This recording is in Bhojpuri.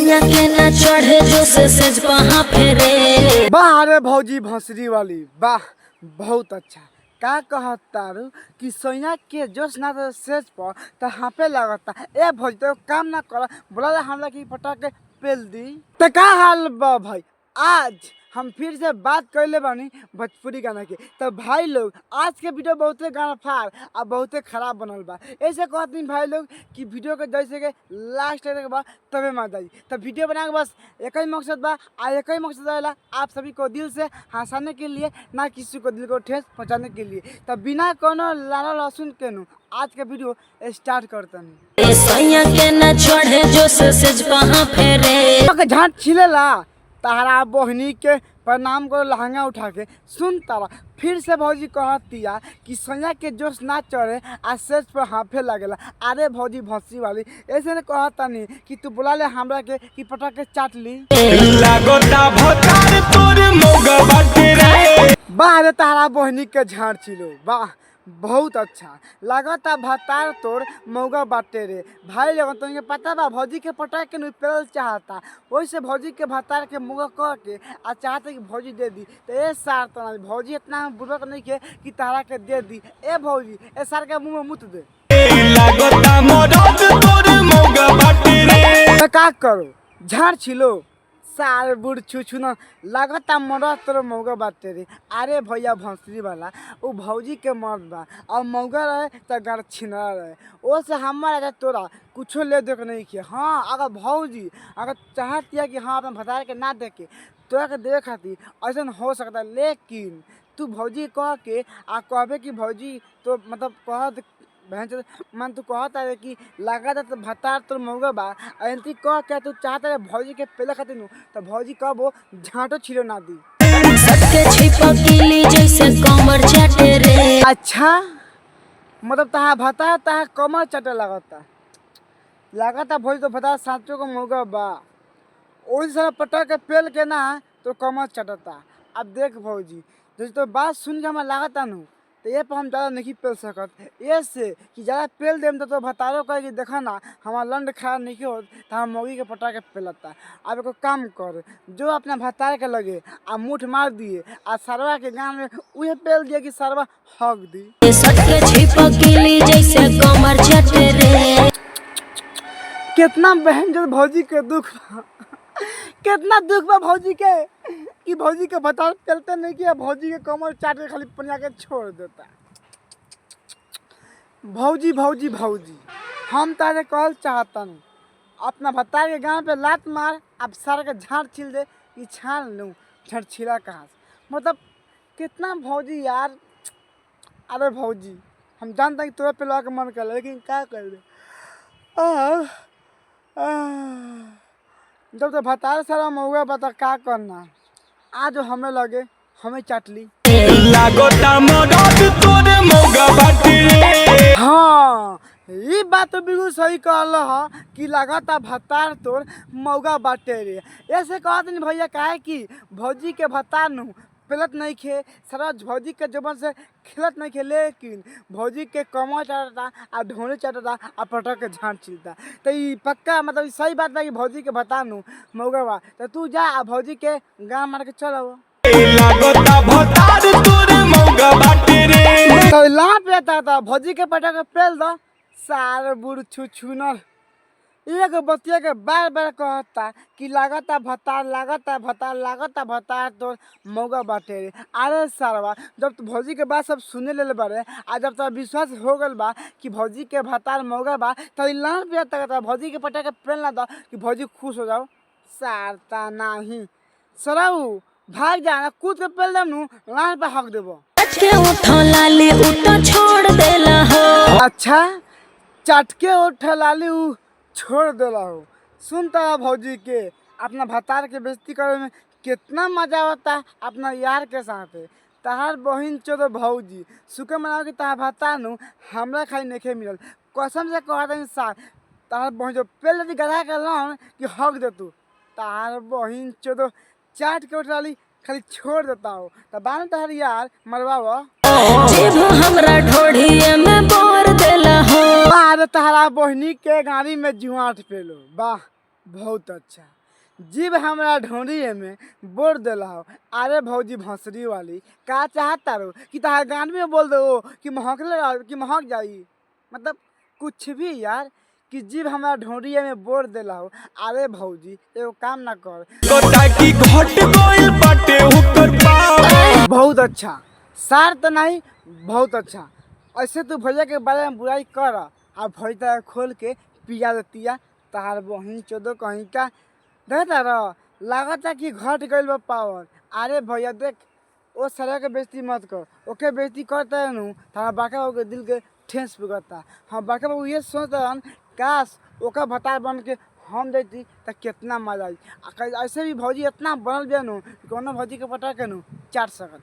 सैया के ना चढ़े जो से सज पहा फेरे। वाह रे भौजी भंसरी वाली वाह, बहुत अच्छा। का कहता रू कि सैया के जोश ना तो सेज पर तो हापे लगता। ए भौजी तो काम ना कर, बोला हमरा की पटक के पेल दी। तो का हाल बा भाई, आज हम फिर से बात कर ले बानी भोजपुरी गाना के। तो भाई लोग आज के वीडियो बहुते गाना फाड़ और बहुते खराब बनल बा। ऐसे कहती भाई लोग कि वीडियो के जैसे के लास्ट के बाद तबे मजा आई। तो वीडियो बना के बस एक ही मकसद बा, और एक ही मकसद रहेला आप सभी को दिल से हंसाने के लिए, ना किसी को दिल को ठेस पहुँचाने के लिए। तो बिना कोनो लाला लहसुन के नु आज के वीडियो स्टार्ट करते हैं। सैया के ना चढ़े जो से सज पहा फेरे। झाट छिलेला तारा बहनी के प्रणाम करो लहंगा उठा के। सुन तारा फिर से भौजी कहतिया कि सैया के जोश ना चढ़े आ सेज पर हाफे लगेला। अरे भौजी भंसी वाली ऐसे ने कहता नहीं कि तू बुला ले हमरा के कि पटक के चाट ली। वाह रे तारा बहनी के झाड़ छिलो, वाह बहुत अच्छा लगता। भतार तोर मौगा बाटे रे भाई लोगन। तुमके पता बा भौजी के पटक के पेल चाहता, वैसे भौजी के भतार के मौगा कह के आ चाहते कि भौजी दे दी। तो ए सार तो भौजी इतना बुर्बक नहीं के कि तारा के दे दी। ए भौजी ए सार के मुंह में मुत दे। तो का करो झाड़ छिलो सार बुढ़ छुछु न लगता मरद तोर मौगा बाटे रे। अरे भैया भंसरी वाला वो भौजी के मर्द बा और मौगा रहे तो घर छिना रहे। ओ से हमारा तोरा कुछो ले दे के नहीं किया। हाँ अगर भौजी अगर चाहती कि हाँ अपने भतार के ना दे के तोरा के दे खातिर ऐसा हो सकता, लेकिन तू भौजी कह के आ कहबे कि भौजी तो मतलब कह बहन मन तू कहता है कि लगा तो भतार तोर मौगा बा एंती कह के तू चाहता है भौजी के पेले खातिर नु तो भौजी कब वो झांटो छिलो ना दी। सटके छिपकली जैसे कमर चाटे रे। अच्छा मतलब तहा भतार तहा कमर चाटे लगता भौजी तो भतार साचो को मौगा बा ओही सारा पटक के पेल के ना तो कमर चटता। अब देख भौजी जैसे तो बात सुन के हमारा लागता नु तो ये पर हम ज़्यादा नहीं पेल सकत। ये से कि ज़्यादा पेल देम तो भतारो कहे कि देखा ना हमारा लंड खा नहीं हो तो हम मौगी के पटा के पेलता। अब एगो काम कर जो अपना भतार के लगे आ मुठ मार दिए आ सरवा के गाँव में उहे पेल दिए कि सरवा हक दी। सटके छिपकली जैसे कमर चाटे रे। कितना बहन जो भौजी के दुख कितना दुख बा भौजी के कि भौजी के भतार पेलते नहीं किया, भौजी के कमर चाट के खाली पनिया के छोड़ देता। भौजी भौजी भौजी हम तारे कहल चाहता हूँ अपना भतार के गांव पे लात मार अब सारा के झाड़ छिल दे कि छान लूँ झड़ छिला कहाँ से। मतलब कितना भौजी यार। अरे भौजी हम जानते हैं कि तोरा पे ला के मन कर लेकिन क्या कर दे। जब तो भतार सारा मौगा बता क्या करना आज हमें लगे हमें चाट ली। हाँ ये बात तो बिल्कुल सही कहल ह कि लगता भतार तोर मौगा बाटे रे। ऐसे कहते नहीं भैया काहे कि भौजी के भतार नु पेलत नहीं खे सारा भौजी के जबन से खिलत नहीं खे, लेकिन भौजी के कमर चाटता आ ढोने चाटता आ पटक के झांट छिलता। तो ये पक्का मतलब सही बात बा कि भौजी के भतार नु मौगा बा। तो तू जा आ भौजी के गाँव मार के चल आओ। तो भौजी के पटक के पेल दो सार बुढ़ छुछुनर। एगो बतिया के बार बार कहता कि लागता भतार तो मौगा बाटे रे। अरे सारवा जब तो भौजी के बात सब सुने ले बारे आ जब तो विश्वास हो गल बा कि भौजी के भतार मौगा बा तो लान पे तक भौजी के पटा के पेल ना दो कि भौजी खुश हो जाओ। सारता नहीं सराऊ भाग जाना कूद के पेल देम नु लान पे हक देबो। लाली उठा छोड़ देला हो। अच्छा चटके उठ लाली छोड़ देला हो। सुनता भौजी के अपना भतार के बेइज्जती करे में कितना मजा आता अपना यार के साथ। तहार बहिन चोद भौजी सुके मनाओ कि तहार भतार नु हमरा खाली नहीं मिलल कसम से कहता सार तहार बहिन जो पेल दी गधा के लान कि हक दे तू तहार बहिन चोद चाट के उठ लाली खाली छोड़ देता हो। तो बान तहार यार मरवावा हमरा ढोढ़िए में बोर देला हो। अरे तहरा बहनी के गाड़ी में जुआट पेलो वाह बहुत अच्छा। जीभ हमरा ढोंढिए में बोर देला हो। अरे भौजी भंसरी वाली, का चाहता रो कि तहार गान में बोल दो कि महकले रह कि महक जाई, मतलब कुछ भी यार, कि जीभ हमरा ढोंढिए में बोर देला हो। अरे भौजी एगो काम ना कर। की घट गइल बाटे ओकर पाव। बहुत अच्छा, सार तो नहीं, बहुत अच्छा। ऐसे तू भैया के बारे में बुराई कर आ भैया खोल के पिया देतिया तहार बहिन चोदो कहीं का देखता रह, लागता कि घट गइल बा पावर। अरे भैया देख, ओ सर के बेइज्जती मत कर, ओके बेइज्जती करता है नु तारा बड़का बाबू के दिल के ठेस पिघलता। हम बड़का बाबू ये सोचता काश ओका भतार बन के हम जैती त कितना मजा आई। ऐसे भी भौजी इतना बनल बे नु, कोनो भौजी के पटा के नु चाट सकता।